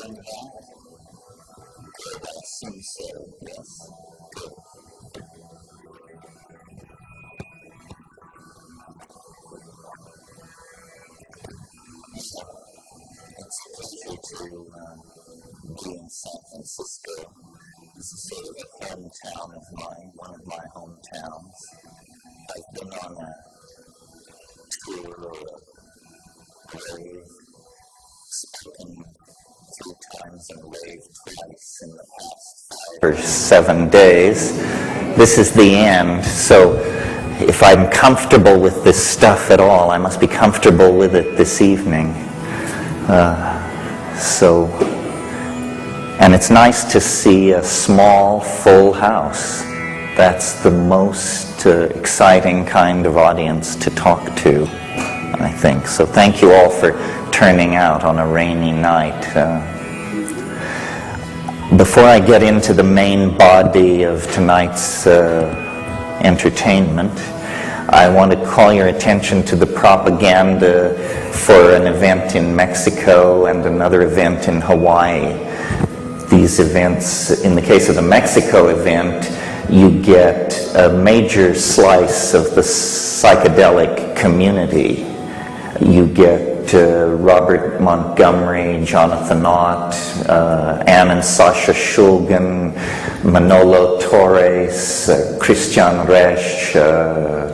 sound well? Good, I assume so, yes. Good. It's a pleasure to be in San Francisco. This is sort of a hometown of mine, one of my hometowns. I've been on a tour or a wave, spoken 3 times and waved twice in the past 5 or 7 days. This is the end. So if I'm comfortable with this stuff at all, I must be comfortable with it this evening. And it's nice to see a small, full house. That's the most exciting kind of audience to talk to, I think. So thank you all for turning out on a rainy night. Before I get into the main body of tonight's entertainment, I want to call your attention to the propaganda for an event in Mexico and another event in Hawaii. These events, in the case of the Mexico event, you get a major slice of the psychedelic community. You get Robert Montgomery, Jonathan Ott, Anne and Sasha Shulgin, Manolo Torres, Christian Resch,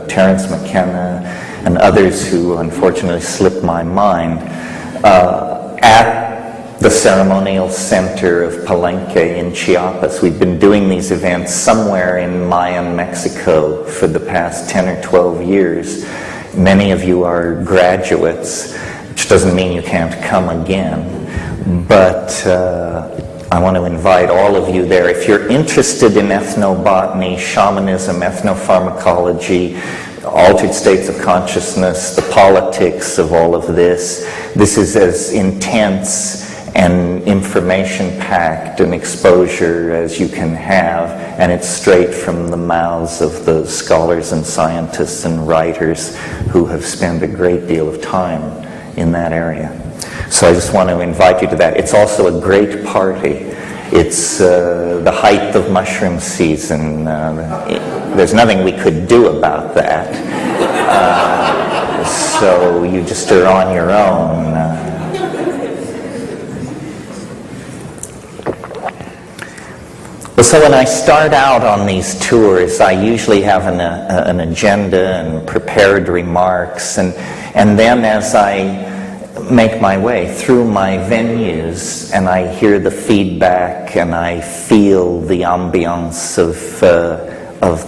Terence McKenna, and others who unfortunately slipped my mind, at the ceremonial center of Palenque in Chiapas. We've been doing these events somewhere in Mayan Mexico for the past 10 or 12 years. Many of you are graduates, which doesn't mean you can't come again, but I want to invite all of you there. If you're interested in ethnobotany, shamanism, ethnopharmacology, altered states of consciousness, the politics of all of this is as intense and information-packed an exposure as you can have, and it's straight from the mouths of the scholars and scientists and writers who have spent a great deal of time in that area. So I just want to invite you to that. It's also a great party. It's the height of mushroom season. There's nothing we could do about that. So you just are on your own. So when I start out on these tours, I usually have an agenda and prepared remarks, and then as I make my way through my venues and I hear the feedback and I feel the ambiance of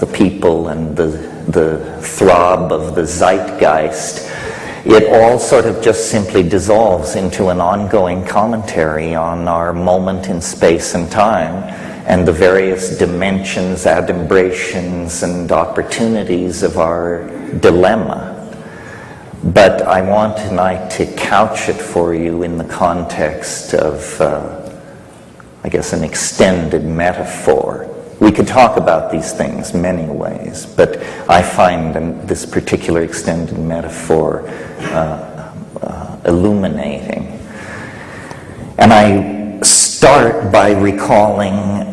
the people and the throb of the zeitgeist, it all sort of just simply dissolves into an ongoing commentary on our moment in space and time, and the various dimensions, adumbrations, and opportunities of our dilemma. But I want tonight to couch it for you in the context of, I guess, an extended metaphor. We could talk about these things many ways, but I find this particular extended metaphor illuminating. And I start by recalling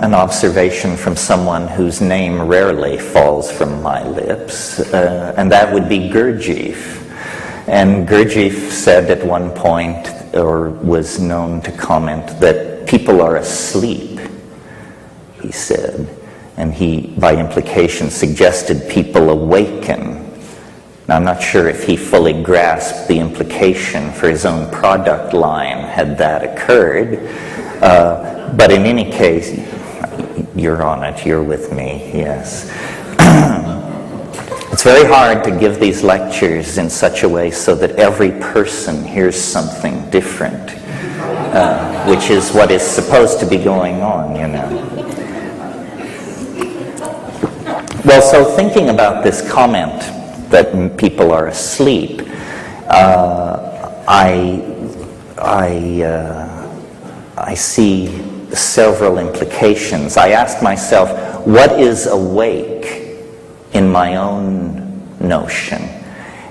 an observation from someone whose name rarely falls from my lips, and that would be Gurdjieff. And Gurdjieff said at one point, or was known to comment, that people are asleep, he said. And he, by implication, suggested people awaken. Now, I'm not sure if he fully grasped the implication for his own product line had that occurred. But in any case, you're on it, you're with me, yes. It's very hard to give these lectures in such a way so that every person hears something different, which is what is supposed to be going on, you know. Well, so thinking about this comment that people are asleep, I see several implications. I asked myself, what is awake in my own notion?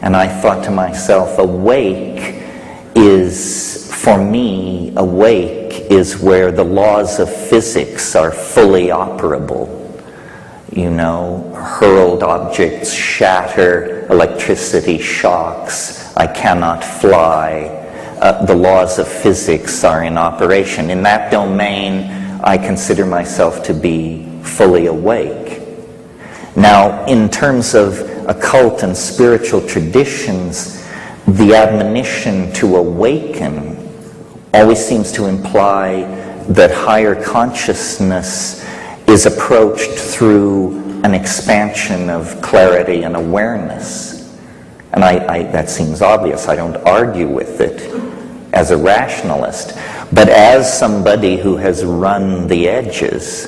And I thought to myself, awake is for me, awake is where the laws of physics are fully operable. You know, hurled objects shatter, electricity shocks, I cannot fly. The laws of physics are in operation. In that domain, I consider myself to be fully awake. Now, in terms of occult and spiritual traditions, the admonition to awaken always seems to imply that higher consciousness is approached through an expansion of clarity and awareness. And that seems obvious. I don't argue with it as a rationalist. But as somebody who has run the edges,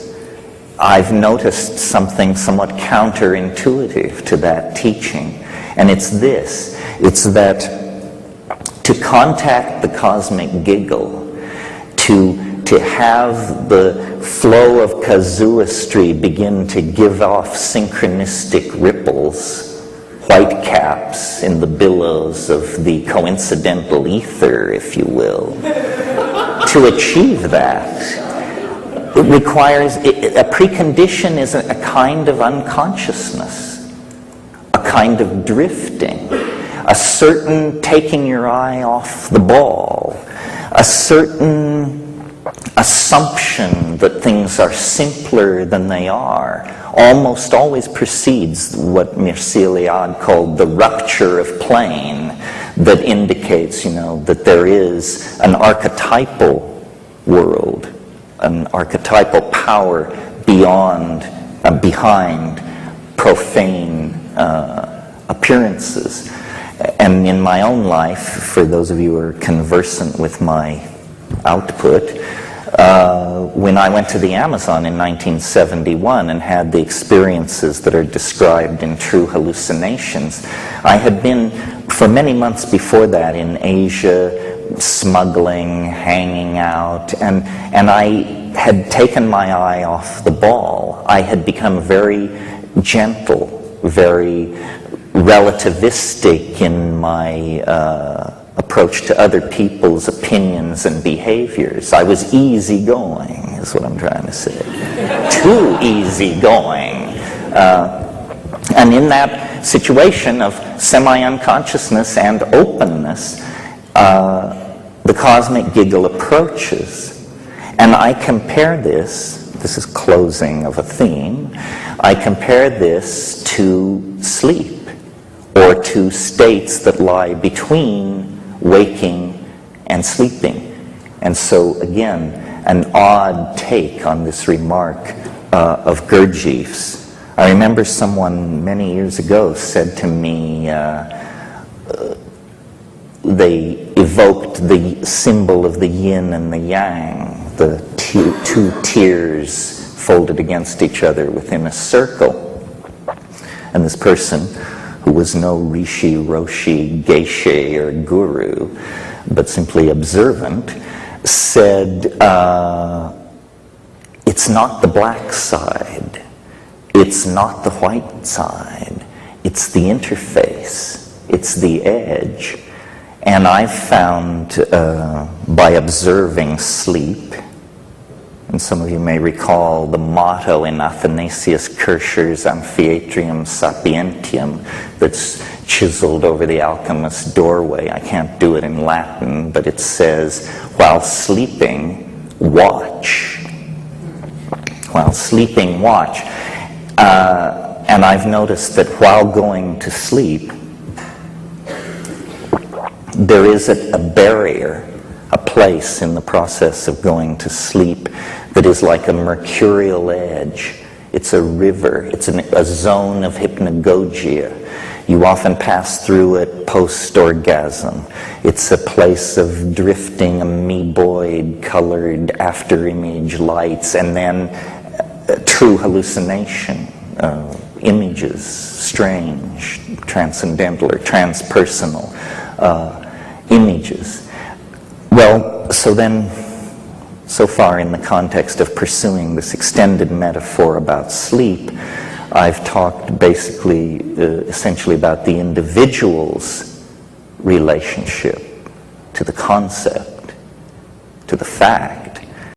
I've noticed something somewhat counterintuitive to that teaching. And it's this. It's that to contact the cosmic giggle, to have the flow of casuistry begin to give off synchronistic ripples, white caps in the billows of the coincidental ether, if you will. To achieve that, it requires, a precondition is a kind of unconsciousness, a kind of drifting, a certain taking your eye off the ball, a certain assumption that things are simpler than they are almost always precedes what Mircea Eliade called the rupture of plane, that indicates, that there is an archetypal world, an archetypal power behind profane appearances. And in my own life, for those of you who are conversant with my output, when I went to the Amazon in 1971 and had the experiences that are described in True Hallucinations, I had been, for many months before that, in Asia, smuggling, hanging out, and I had taken my eye off the ball. I had become very gentle, very relativistic in my approach to other people's opinions and behaviors. I was easygoing, is what I'm trying to say. Too easygoing. And in that situation of semi-unconsciousness and openness, the cosmic giggle approaches. And I compare this is closing of a theme, I compare this to sleep, or to states that lie between waking and sleeping. And so, again, an odd take on this remark of Gurdjieff's. I remember someone many years ago said to me, they evoked the symbol of the yin and the yang, the two tears folded against each other within a circle. And this person, who was no rishi, roshi, geshe, or guru, but simply observant, said, it's not the black side, it's not the white side, it's the interface, it's the edge. And I've found, by observing sleep, and some of you may recall the motto in Athanasius Kircher's Amphiatrium Sapientium that's chiseled over the alchemist's doorway. I can't do it in Latin, but it says, while sleeping, watch. While sleeping, watch. And I've noticed that while going to sleep, there is a barrier, a place in the process of going to sleep that is like a mercurial edge. It's a river. It's a zone of hypnagogia. You often pass through it post-orgasm. It's a place of drifting amoeboid colored after-image lights, and then true hallucination, images, strange, transcendental or transpersonal images. Well, so far in the context of pursuing this extended metaphor about sleep, I've talked basically, essentially about the individual's relationship to the concept to the fact.